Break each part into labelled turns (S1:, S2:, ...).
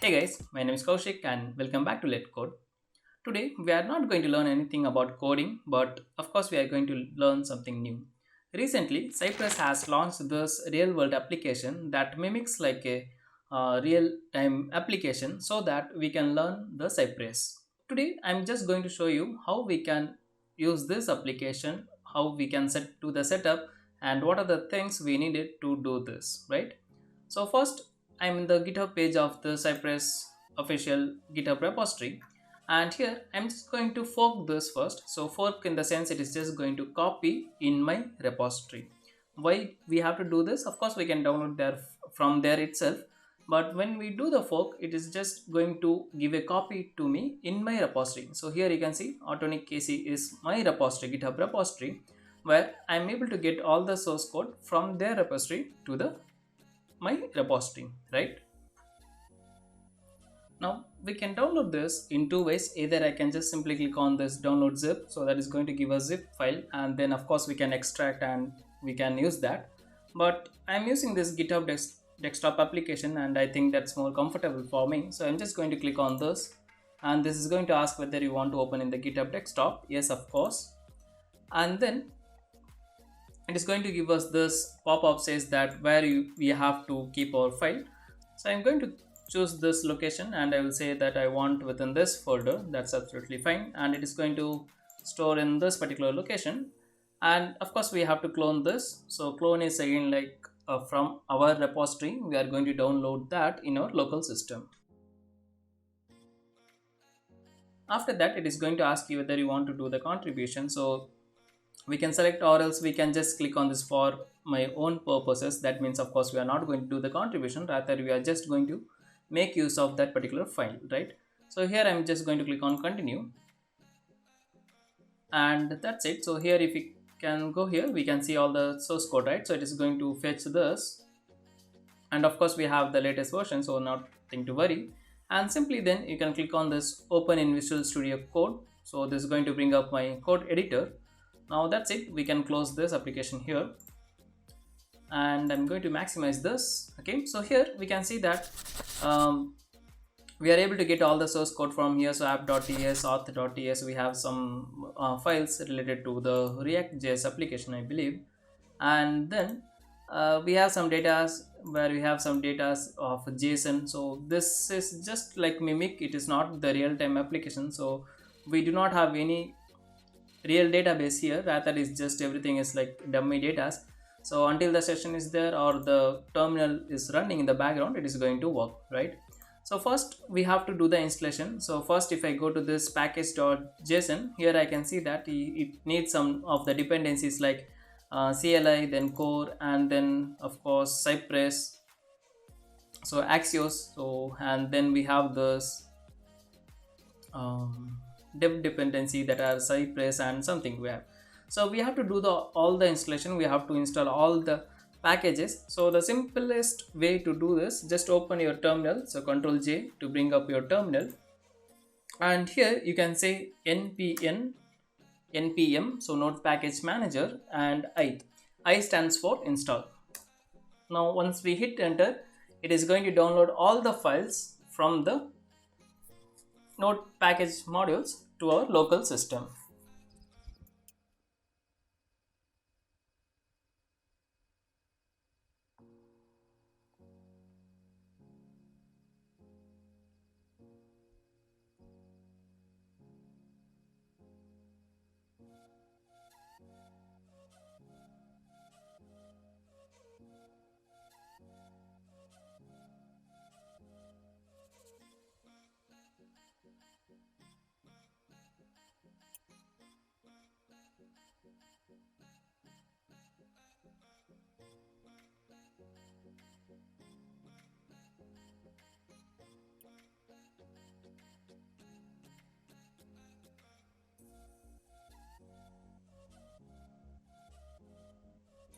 S1: Hey guys, my name is Kaushik and welcome back to Let Code. Today we are not going to learn anything about coding, but of course we are going to learn something new. Recently, Cypress has launched this real-world application that mimics like a real-time application so that we can learn the Cypress. Today I'm just going to show you how we can use this application, how we can set to the setup, and what are the things we needed to do this, right? So first, I'm in the GitHub page of the Cypress official GitHub repository, and here I'm just going to fork this first. So fork in the sense it is just going to copy in my repository. Why we have to do this? Of course, we can download there from there itself, but when we do the fork, it is just going to give a copy to me in my repository. So here you can see Autonic KC is my repository, GitHub repository, where I'm able to get all the source code from their repository to the my repository, right? Now we can download this in two ways. Either I can just simply click on this download zip, so that is going to give a zip file, and then of course we can extract and we can use that. But I'm using this GitHub desktop application and I think that's more comfortable for me, so I'm just going to click on this, and this is going to ask whether you want to open in the GitHub desktop. Yes, of course. And then it is going to give us this pop-up says that where we have to keep our file. So I'm going to choose this location and I will say that I want within this folder. That's absolutely fine, and it is going to store in this particular location. And of course we have to clone this. So clone is again like from our repository, we are going to download that in our local system. After that, it is going to ask you whether you want to do the contribution. So we can select, or else we can just click on this for my own purposes. That means of course we are not going to do the contribution, rather we are just going to make use of that particular file, right? So here I'm just going to click on continue, and that's it. So here if we can go here, we can see all the source code, right? So it is going to fetch this, and of course we have the latest version, so nothing to worry. And simply then you can click on this open in Visual Studio Code. So this is going to bring up my code editor. Now that's it, we can close this application here, and I'm going to maximize this. Okay, so here we can see that we are able to get all the source code from here. So app.ts, auth.ts, we have some files related to the React.js application, I believe. And then we have some data where we have some data of JSON. So this is just like mimic, it is not the real-time application, so we do not have any real database here, rather is just everything is like dummy data. So until the session is there or the terminal is running in the background, it is going to work, right? So first we have to do the installation. So first if I go to this package.json, here I can see that it needs some of the dependencies like CLI, then core, and then of course Cypress, so Axios. So and then we have this dev dependency that are Cypress and something we have. So we have to do the all the installation, we have to install all the packages. So the simplest way to do this, just open your terminal. So Ctrl J to bring up your terminal, and here you can say npm, so node package manager, and I stands for install. Now once we hit enter, it is going to download all the files from the node package modules to our local system.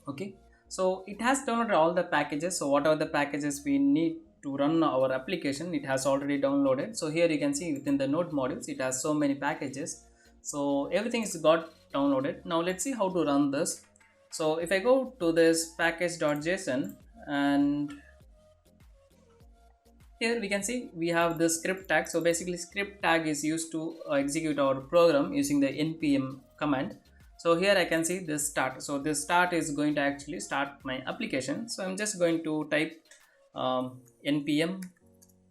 S1: Okay, so it has downloaded all the packages. So whatever the packages we need to run our application, it has already downloaded. So here you can see within the node modules, it has so many packages, so everything is got downloaded. Now let's see how to run this. So if I go to this package.json, and Here we can see we have the script tag. So basically script tag is used to execute our program using the npm command. So here I can see this start. So this start is going to actually start my application. So I'm just going to type npm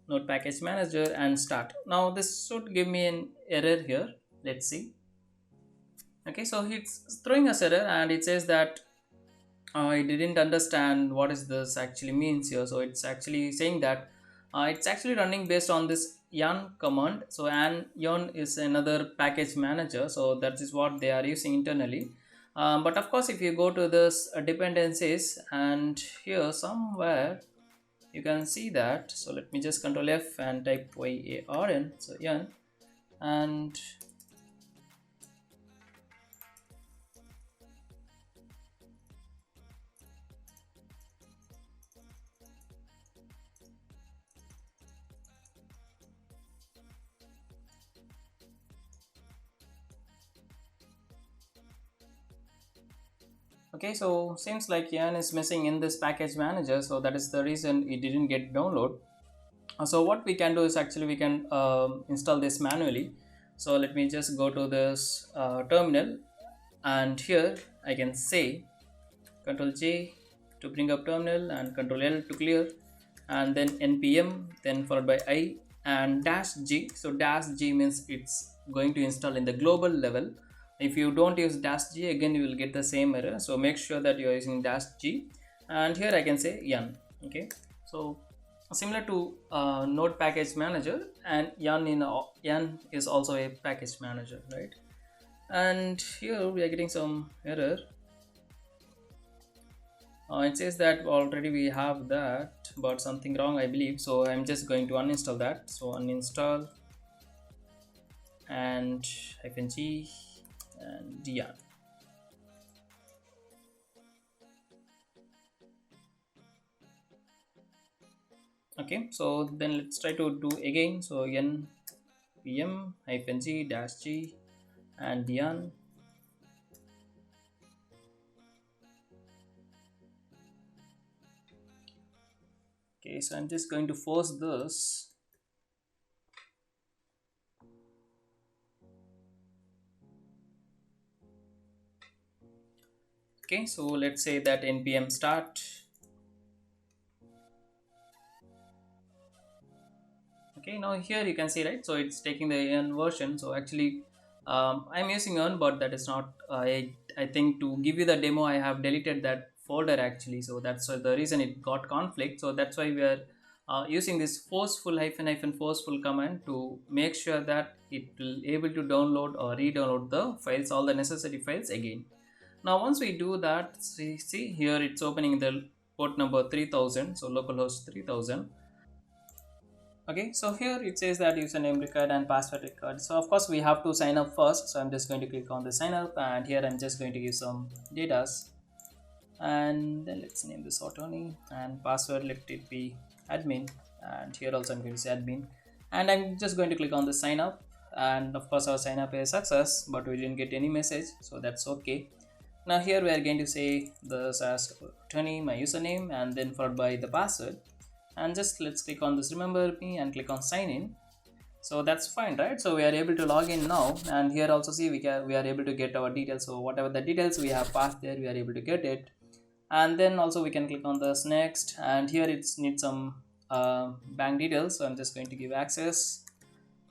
S1: node package manager and start. Now this should give me an error here. Let's see. Okay, so it's throwing us error and it says that I didn't understand what is this actually means here. So it's actually saying that it's actually running based on this yarn command. So and yarn is another package manager. So that is what they are using internally. But of course, if you go to this dependencies and here somewhere you can see that. So let me just control F and type yarn. So yarn and okay, so seems like yarn is missing in this package manager, so that is the reason it didn't get download. So what we can do is actually we can install this manually. So let me just go to this terminal and here I can say Control J to bring up terminal and Control L to clear and then npm then followed by I and dash G. So dash G means it's going to install in the global level. If you don't use dash G, again you will get the same error. So make sure that you are using dash G and here I can say yarn. Okay, so similar to node package manager and yarn is also a package manager, right? And here we are getting some error. It says that already we have that but something wrong I believe, so I'm just going to uninstall that. So uninstall and -g and yarn. Okay, so then let's try to do again. So npm -g dash g and yarn. Okay, so I'm just going to force this. Okay, so let's say that npm start. Okay, now here you can see, right? So it's taking the yarn version. So actually I'm using yarn, but that is not I think to give you the demo I have deleted that folder actually. So that's the reason it got conflict. So that's why we are using this forceful hyphen forceful command to make sure that it will able to download or re-download the files, all the necessary files again. Now once we do that, see here it's opening the port number 3000, so localhost 3000. Okay, so here it says that username required and password required. So of course we have to sign up first. So I'm just going to click on the sign up and here I'm just going to give some datas and then let's name this Autony and password let it be admin and here also I'm going to say admin and I'm just going to click on the sign up and of course our sign up is success but we didn't get any message, so that's okay. Now here we are going to say this as Autony, my username and then followed by the password. And just let's click on this remember me and click on sign in. So that's fine, right? So we are able to log in now and here also see we are able to get our details. So whatever the details we have passed there we are able to get it. And then also we can click on this next and here it needs some bank details. So I'm just going to give access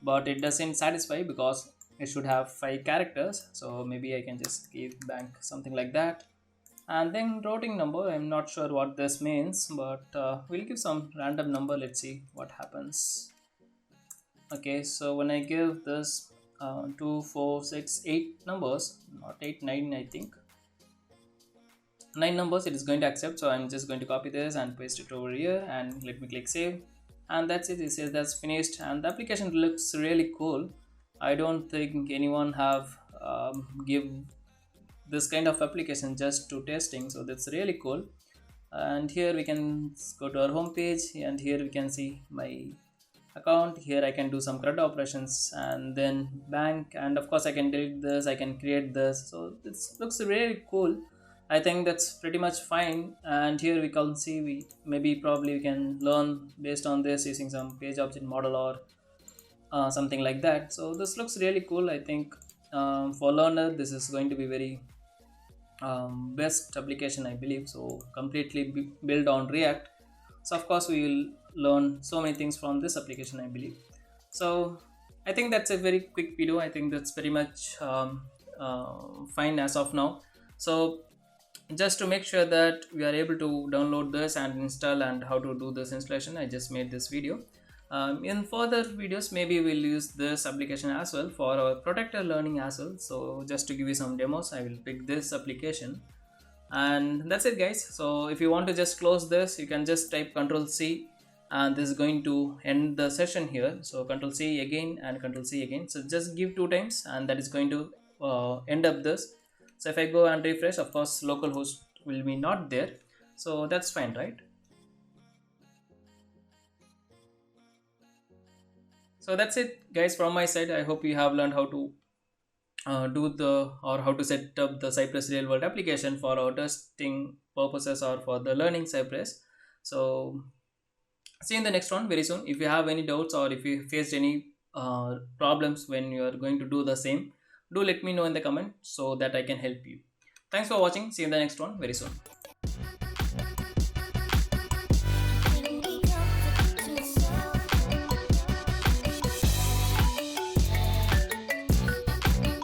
S1: but it doesn't satisfy because it should have 5 characters. So maybe I can just give bank something like that. And then routing number, I'm not sure what this means but we'll give some random number. Let's see what happens. Okay, so when I give this 2 4 6 8 numbers, not 8 9, I think 9 numbers it is going to accept. So I'm just going to copy this and paste it over here and let me click save and that's it. It says that's finished and the application looks really cool. I don't think anyone have give this kind of application just to testing, so that's really cool. And here we can go to our home page and here we can see my account. Here I can do some CRUD operations and then bank and of course I can delete this, I can create this. So this looks really cool I think that's pretty much fine. And here we can see we maybe probably we can learn based on this using some page object model or something like that. So this looks really cool. I think for learner this is going to be very best application, I believe. So completely built on React. So of course we will learn so many things from this application, I believe. So I think that's a very quick video. I think that's very much fine as of now. So just to make sure that we are able to download this and install and how to do this installation, I just made this video. In further videos maybe we'll use this application as well for our protector learning as well. So just to give you some demos, I will pick this application, and that's it guys. So if you want to just close this, you can just type Control C, and this is going to end the session here. So Control C again and Control C again, so just give 2 times and that is going to end up this. So if I go and refresh, of course localhost will be not there, so that's fine, right? So that's it guys from my side. I hope you have learned how to do the or how to set up the Cypress real world application for our testing purposes or for the learning Cypress. So see you in the next one very soon. If you have any doubts or if you faced any problems when you are going to do the same, do let me know in the comment so that I can help you. Thanks for watching. See you in the next one very soon.